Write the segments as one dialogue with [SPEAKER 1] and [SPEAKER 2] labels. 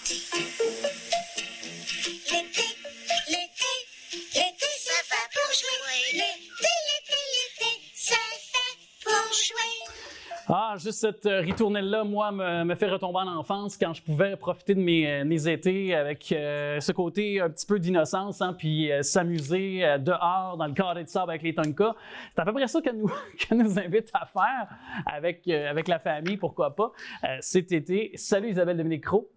[SPEAKER 1] L'été, ça va pour jouer. L'été, ça fait pour jouer.
[SPEAKER 2] Ah, juste cette ritournelle-là, moi, me fait retomber en enfance quand je pouvais profiter de mes étés avec ce côté un petit peu d'innocence, hein, puis s'amuser dehors dans le carré de sable avec les tonkas. C'est à peu près ça qu'elle nous invite à faire avec la famille, pourquoi pas, cet été. Salut Isabelle Dominique-Cros.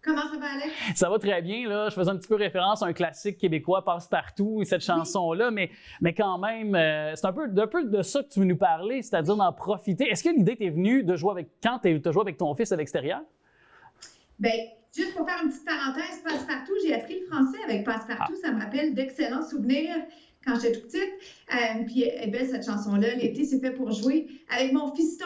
[SPEAKER 3] Comment ça va, Alex?
[SPEAKER 2] Ça va très bien, là. Je faisais un petit peu référence à un classique québécois, Passe-Partout, cette chanson-là, mais quand même, c'est un peu de ça que tu veux nous parler, c'est-à-dire d'en profiter. Est-ce que l'idée t'est venue de jouer quand tu as joué avec ton fils à l'extérieur?
[SPEAKER 3] Bien, juste pour faire une petite parenthèse, Passe-Partout, j'ai appris le français avec Passe-Partout. Ça me rappelle d'excellents souvenirs quand j'étais toute petite. Puis, elle est belle cette chanson-là. L'été, c'est fait pour jouer. Avec mon fiston,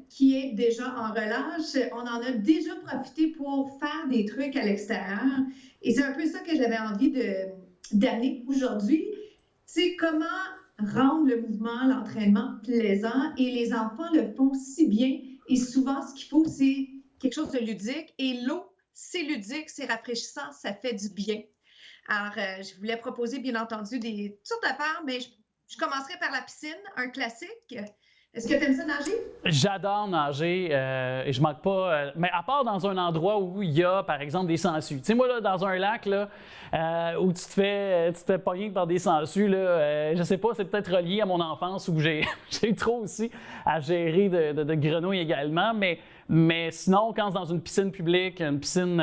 [SPEAKER 3] qui est déjà en relâche, on en a déjà profité pour faire des trucs à l'extérieur. Et c'est un peu ça que j'avais envie d'amener aujourd'hui. C'est comment rendre le mouvement, l'entraînement plaisant. Et les enfants le font si bien. Et souvent, ce qu'il faut, c'est quelque chose de ludique. Et l'eau, c'est ludique, c'est rafraîchissant, ça fait du bien. Alors, je voulais proposer, bien entendu, toutes sortes d'affaires, mais je commencerai par la piscine, un classique. Est-ce que tu aimes ça nager?
[SPEAKER 2] J'adore nager et je manque pas. Mais à part dans un endroit où il y a, par exemple, des sangsues. Tu sais, moi, là, dans un lac là, où tu te fais pogner par des sangsues, je sais pas, c'est peut-être relié à mon enfance où j'ai eu trop aussi à gérer de grenouilles également. Mais sinon, quand c'est dans une piscine publique, une piscine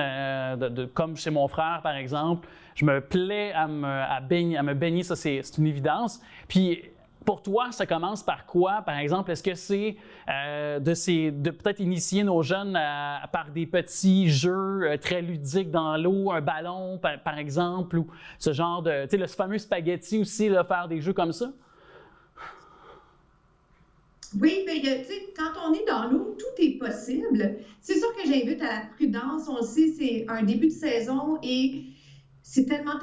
[SPEAKER 2] comme chez mon frère, par exemple, je me plais à me baigner, ça, c'est une évidence. Puis, pour toi, ça commence par quoi, par exemple? Est-ce que c'est de peut-être initier nos jeunes par des petits jeux très ludiques dans l'eau, un ballon, par exemple, ou ce genre de... Tu sais, le fameux spaghetti aussi, là, faire des jeux comme ça?
[SPEAKER 3] Oui, mais tu sais, quand on est dans l'eau, tout est possible. C'est sûr que j'invite à la prudence. On le sait, c'est un début de saison et c'est tellement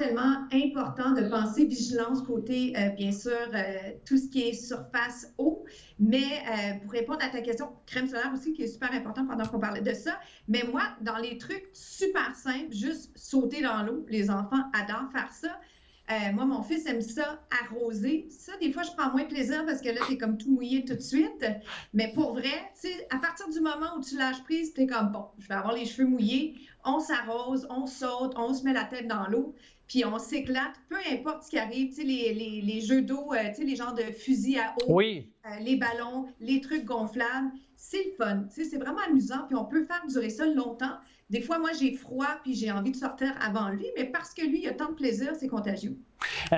[SPEAKER 3] important de penser vigilance côté, bien sûr, tout ce qui est surface eau. Mais pour répondre à ta question, crème solaire aussi, qui est super important pendant qu'on parlait de ça. Mais moi, dans les trucs super simples, juste sauter dans l'eau, les enfants adorent faire ça. Moi, mon fils aime ça, arroser. Ça, des fois, je prends moins plaisir parce que là, t'es comme tout mouillé tout de suite. Mais pour vrai, tu sais, à partir du moment où tu lâches prise, t'es comme, bon, je vais avoir les cheveux mouillés, on s'arrose, on saute, on se met la tête dans l'eau, puis on s'éclate, peu importe ce qui arrive, tu sais, les jeux d'eau, tu sais, les genres de fusils à eau,
[SPEAKER 2] Oui.
[SPEAKER 3] Les ballons, les trucs gonflables, c'est le fun, tu sais, c'est vraiment amusant, puis on peut faire durer ça longtemps. Des fois, moi, j'ai froid, puis j'ai envie de sortir avant lui, mais parce que lui, il a tant de plaisir, c'est contagieux.
[SPEAKER 2] Tu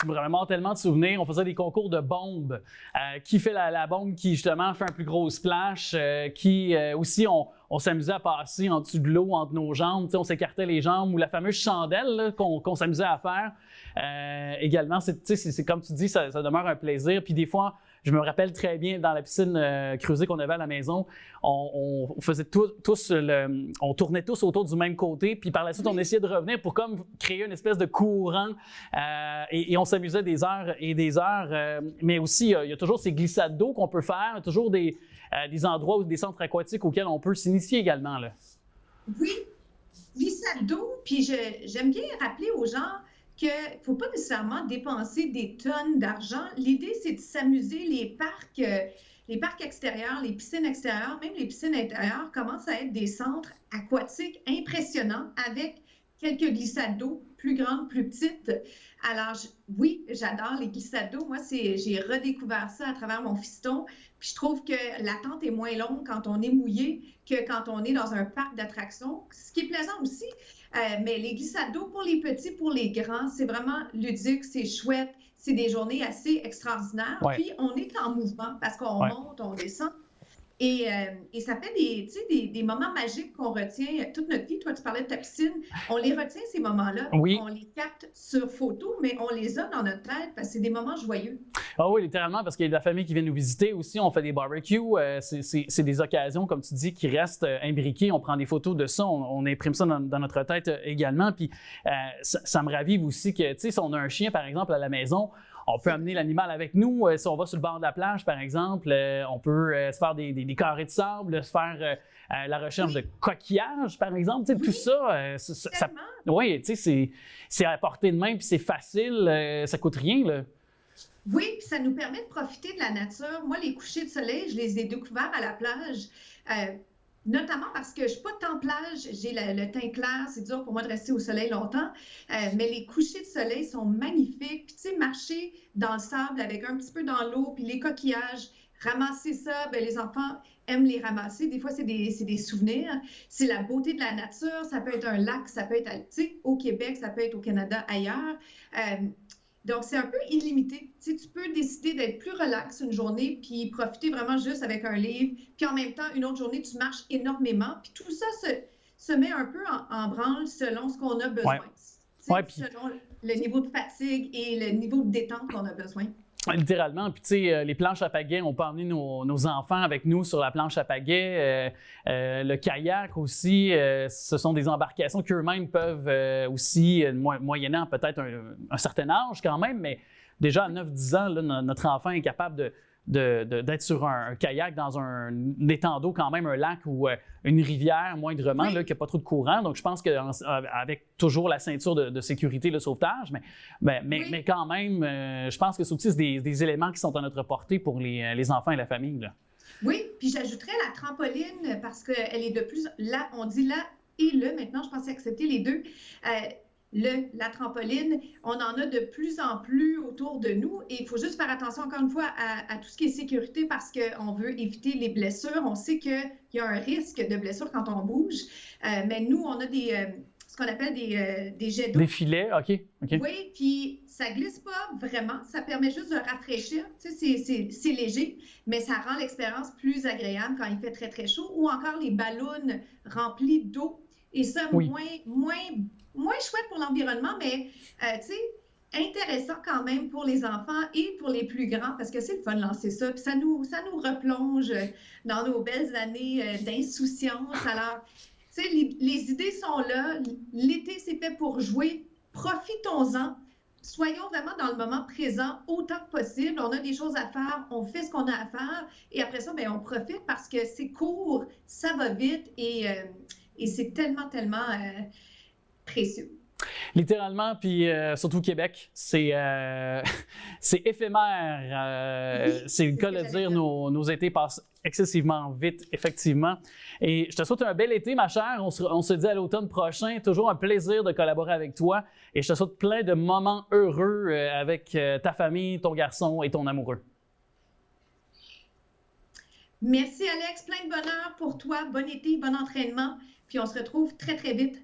[SPEAKER 2] me remémores tellement de souvenirs. On faisait des concours de bombes. Qui fait la bombe qui, justement, fait un plus gros splash? Aussi, on s'amusait à passer en dessous de l'eau entre nos jambes. On s'écartait les jambes. Ou la fameuse chandelle qu'on s'amusait à faire. Également, c'est comme tu dis, ça demeure un plaisir. Puis des fois, je me rappelle très bien, dans la piscine creusée qu'on avait à la maison, on faisait on tournait tous autour du même côté, puis par la suite, on essayait de revenir pour comme créer une espèce de courant, et on s'amusait des heures et des heures. Mais aussi, il y a toujours ces glissades d'eau qu'on peut faire, toujours des endroits, des centres aquatiques auxquels on peut s'initier également, là.
[SPEAKER 3] Oui, glissade d'eau, puis j'aime bien rappeler aux gens qu'il ne faut pas nécessairement dépenser des tonnes d'argent. L'idée, c'est de s'amuser. Les parcs extérieurs, les piscines extérieures, même les piscines intérieures commencent à être des centres aquatiques impressionnants avec quelques glissades d'eau, plus grandes, plus petites. Alors, oui, j'adore les glissades d'eau. Moi, j'ai redécouvert ça à travers mon fiston. Puis je trouve que l'attente est moins longue quand on est mouillé que quand on est dans un parc d'attractions, ce qui est plaisant aussi. Mais les glissades d'eau pour les petits, pour les grands, c'est vraiment ludique, c'est chouette. C'est des journées assez extraordinaires.
[SPEAKER 2] Ouais.
[SPEAKER 3] Puis on est en mouvement parce qu'on monte, on descend. Et ça fait des moments magiques qu'on retient toute notre vie. Toi, tu parlais de ta piscine. On les retient, ces moments-là.
[SPEAKER 2] Oui.
[SPEAKER 3] On les capte sur photo, mais on les a dans notre tête parce que c'est des moments joyeux.
[SPEAKER 2] Ah oui, littéralement, parce qu'il y a de la famille qui vient nous visiter aussi. On fait des barbecues. C'est des occasions, comme tu dis, qui restent imbriquées. On prend des photos de ça. On imprime ça dans notre tête également. Puis ça me ravive aussi que, tu sais, si on a un chien, par exemple, à la maison, On peut amener l'animal avec nous. Si on va sur le bord de la plage, par exemple, on peut se faire des carrés de sable, se faire la recherche de coquillages, par exemple. Tu sais, tout ça, oui, tu sais, c'est à portée de main, puis c'est facile, ça coûte rien, là.
[SPEAKER 3] Oui, puis ça nous permet de profiter de la nature. Moi, les couchers de soleil, je les ai découverts à la plage, notamment parce que je ne suis pas tant plage, j'ai le teint clair, c'est dur pour moi de rester au soleil longtemps, mais les couchers de soleil sont magnifiques. Puis tu sais, marcher dans le sable avec un petit peu dans l'eau, puis les coquillages, ramasser ça, bien, les enfants aiment les ramasser. Des fois, c'est des souvenirs. C'est la beauté de la nature. Ça peut être un lac, ça peut être, tu sais, au Québec, ça peut être au Canada, ailleurs. Donc, c'est un peu illimité. Tu sais, tu peux décider d'être plus relax une journée, puis profiter vraiment juste avec un livre. Puis en même temps, une autre journée, tu marches énormément. Puis tout ça se met un peu en branle selon ce qu'on a besoin.
[SPEAKER 2] Ouais,
[SPEAKER 3] selon le niveau de fatigue et le niveau de détente qu'on a besoin.
[SPEAKER 2] Littéralement. Puis, tu sais, les planches à pagaie, on peut emmener nos enfants avec nous sur la planche à pagaie. Le kayak aussi, ce sont des embarcations qu'eux-mêmes peuvent aussi, moyennant peut-être un certain âge quand même, mais déjà à 9-10 ans, là, notre enfant est capable d'être sur un kayak dans un étang d'eau, quand même un lac ou une rivière moindrement, oui, là, qui n'a pas trop de courant. Donc, je pense qu'avec toujours la ceinture de sécurité, le sauvetage, mais quand même, je pense que c'est aussi des éléments qui sont à notre portée pour les enfants et la famille, là.
[SPEAKER 3] Oui, puis j'ajouterais la trampoline parce qu'elle est de plus... Là, on dit là et le, maintenant, je pensais accepter les deux. La trampoline, on en a de plus en plus autour de nous et il faut juste faire attention encore une fois à tout ce qui est sécurité parce qu'on veut éviter les blessures. On sait qu'il y a un risque de blessure quand on bouge, mais nous, on a ce qu'on appelle des jets d'eau.
[SPEAKER 2] Des filets, OK.
[SPEAKER 3] Oui, puis ça glisse pas vraiment, ça permet juste de rafraîchir. Tu sais, c'est léger, mais ça rend l'expérience plus agréable quand il fait très, très chaud. Ou encore les ballons remplis d'eau et ça, oui, moins chouette pour l'environnement, mais tu sais, intéressant quand même pour les enfants et pour les plus grands parce que c'est le fun de lancer ça. Puis ça nous replonge dans nos belles années d'insouciance. Alors, tu sais, les idées sont là. L'été, c'est fait pour jouer. Profitons-en. Soyons vraiment dans le moment présent autant que possible. On a des choses à faire, on fait ce qu'on a à faire et après ça, bien, on profite parce que c'est court, ça va vite et c'est tellement, tellement précieux.
[SPEAKER 2] Littéralement, puis surtout au Québec, c'est éphémère. C'est le cas de dire, nos étés passent excessivement vite, effectivement. Et je te souhaite un bel été, ma chère. On se dit à l'automne prochain. Toujours un plaisir de collaborer avec toi. Et je te souhaite plein de moments heureux avec ta famille, ton garçon et ton amoureux.
[SPEAKER 3] Merci, Alex. Plein de bonheur pour toi. Bon été, bon entraînement. Puis on se retrouve très, très vite